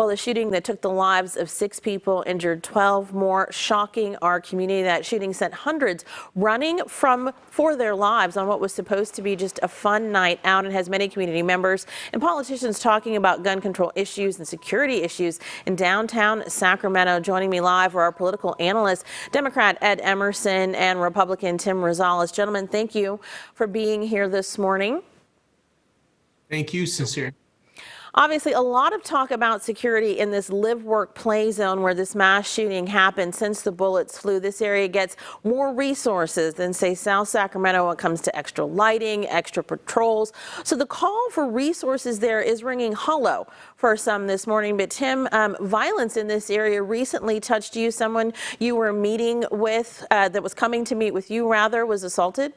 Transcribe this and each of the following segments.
Well, the shooting that took the lives of 6 people injured 12 more, shocking our community. That shooting sent hundreds running for their lives on what was supposed to be just a fun night out, and has many community members and politicians talking about gun control issues and security issues in downtown Sacramento. Joining me live are our political analysts, Democrat Ed Emerson and Republican Tim Rosales. Gentlemen, thank you for being here this morning. Thank you, Sincere. Obviously, a lot of talk about security in this live, work, play zone where this mass shooting happened. Since the bullets flew, this area gets more resources than, say, South Sacramento when it comes to extra lighting, extra patrols. So the call for resources there is ringing hollow for some this morning. But Tim, violence in this area recently touched you. Someone you were meeting with, that was coming to meet with you, rather, was assaulted?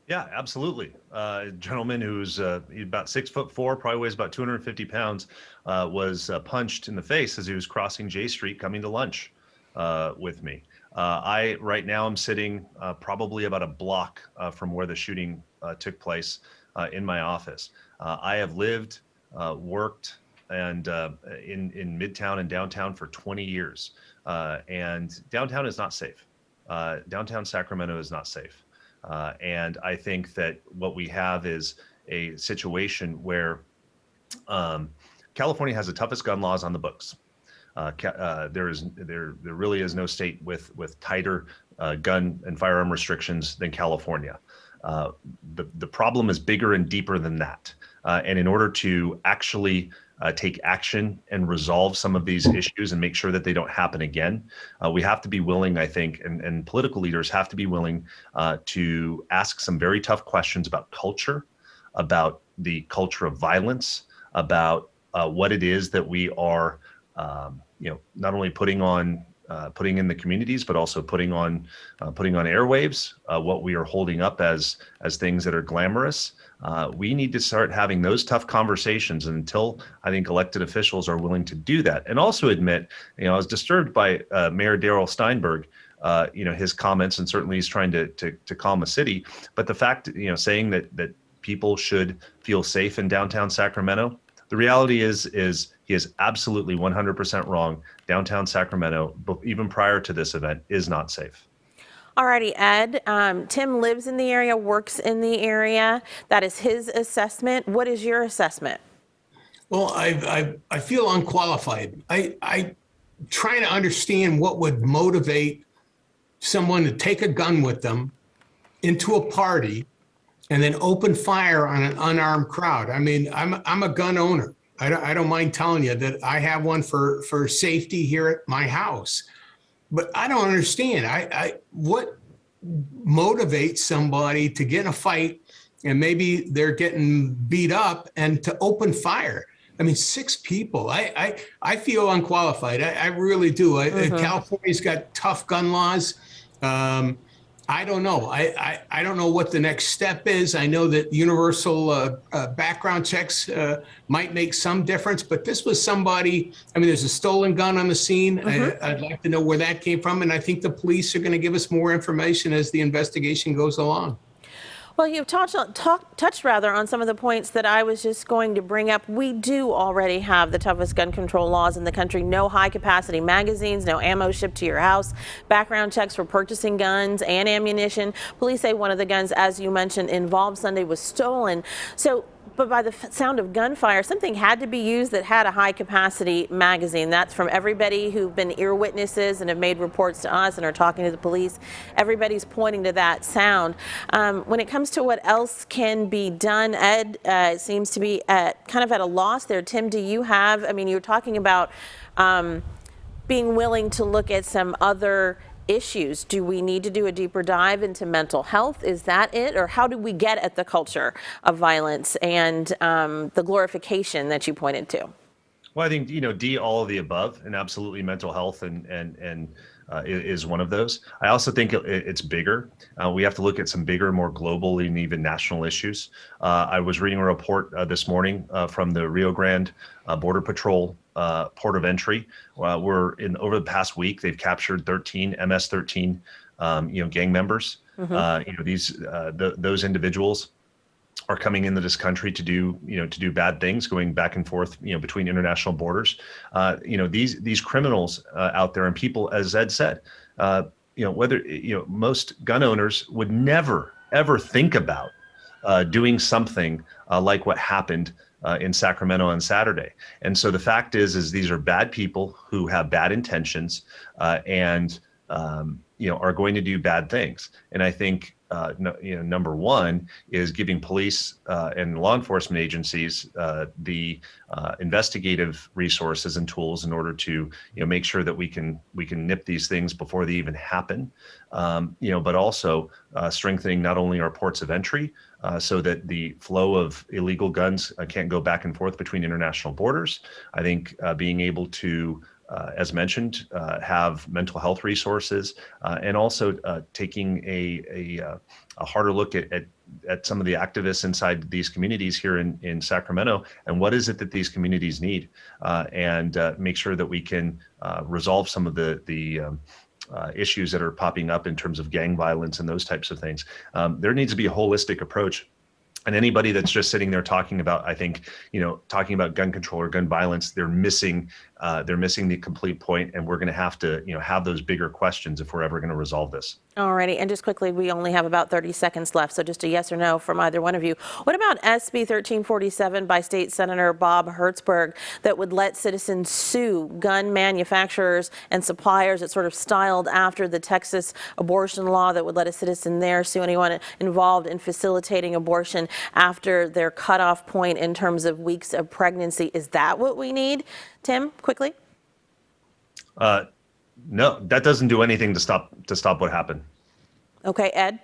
Yeah, absolutely. A gentleman who's about 6'4", probably weighs about 250 pounds, was punched in the face as he was crossing J Street coming to lunch with me. Right now I'm sitting probably about a block from where the shooting took place in my office. I have lived, worked, and in Midtown and downtown for 20 years. And downtown is not safe. Downtown Sacramento is not safe. And I think that what we have is a situation where California has the toughest gun laws on the books. There really is no state with tighter gun and firearm restrictions than California. The problem is bigger and deeper than that. And in order to actually take action and resolve some of these issues and make sure that they don't happen again, we have to be willing, I think, and political leaders have to be willing to ask some very tough questions about culture, about the culture of violence, about what it is that we are, not only putting in the communities, but also putting on airwaves, what we are holding up as things that are glamorous. We need to start having those tough conversations, and until I think elected officials are willing to do that, and also admit, I was disturbed by Mayor Darrell Steinberg, his comments, and certainly he's trying to calm a city, but the fact, saying that people should feel safe in downtown Sacramento. The reality is he is absolutely 100% wrong. Downtown Sacramento, even prior to this event, is not safe. Alrighty, Ed. Tim lives in the area, works in the area. That is his assessment. What is your assessment? Well, I feel unqualified. I try to understand what would motivate someone to take a gun with them into a party and then open fire on an unarmed crowd. I mean, I'm a gun owner. I don't mind telling you that I have one for safety here at my house. But I don't understand. What motivates somebody to get in a fight and maybe they're getting beat up and to open fire? I mean, 6 people. I feel unqualified. I really do. California's got tough gun laws. I don't know. I don't know what the next step is. I know that universal background checks might make some difference, but this was somebody, there's a stolen gun on the scene. I'd like to know where that came from. And I think the police are going to give us more information as the investigation goes along. Well, you've touched on some of the points that I was just going to bring up. We do already have the toughest gun control laws in the country. No high-capacity magazines, no ammo shipped to your house, background checks for purchasing guns and ammunition. Police say one of the guns, as you mentioned, involved Sunday was stolen. But by the sound of gunfire, something had to be used that had a high-capacity magazine. That's from everybody who've been ear witnesses and have made reports to us and are talking to the police. Everybody's pointing to that sound. When it comes to what else can be done, Ed seems to be kind of at a loss there. Tim, do you have, you're talking about being willing to look at some other issues. Do we need to do a deeper dive into mental health? Is that it? Or how do we get at the culture of violence and the glorification that you pointed to? Well, I think, D, all of the above, and absolutely mental health and is one of those. I also think it's bigger. We have to look at some bigger, more global and even national issues. I was reading a report this morning from the Rio Grande Border Patrol port of entry. Over the past week, they've captured 13 MS-13 gang members. Those individuals are coming into this country to do bad things, going back and forth, between international borders. These criminals out there, and people, as Ed said, most gun owners would never ever think about doing something like what happened in Sacramento on Saturday. And so the fact is these are bad people who have bad intentions and are going to do bad things. And I think number one is giving police and law enforcement agencies the investigative resources and tools in order to make sure that we can nip these things before they even happen. But also strengthening not only our ports of entry so that the flow of illegal guns can't go back and forth between international borders. I think being able to as mentioned, have mental health resources, and also taking a harder look at some of the activists inside these communities here in Sacramento, and what is it that these communities need, and make sure that we can resolve some of the issues that are popping up in terms of gang violence and those types of things. There needs to be a holistic approach. And anybody that's just sitting there talking about, I think, talking about gun control or gun violence, they're missing the complete point. And we're going to have to, have those bigger questions if we're ever going to resolve this. Alrighty, and just quickly, we only have about 30 seconds left, so just a yes or no from either one of you. What about SB 1347 by State Senator Bob Hertzberg that would let citizens sue gun manufacturers and suppliers? It's sort of styled after the Texas abortion law that would let a citizen there sue anyone involved in facilitating abortion after their cutoff point in terms of weeks of pregnancy. Is that what we need? Tim, quickly. No, that doesn't do anything to stop what happened. Okay, Ed.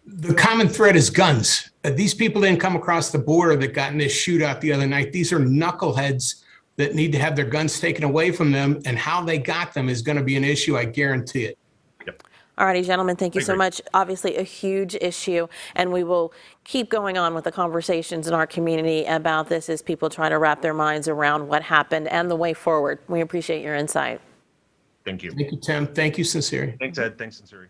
The common thread is guns. These people didn't come across the border that got in this shootout the other night. These are knuckleheads that need to have their guns taken away from them, and how they got them is going to be an issue, I guarantee it. All righty, gentlemen, thank you so much. Obviously a huge issue, and we will keep going on with the conversations in our community about this as people try to wrap their minds around what happened and the way forward. We appreciate your insight. Thank you. Thank you, Tim. Thank you, Sincere. Thanks, Ed. Thanks, Sincere.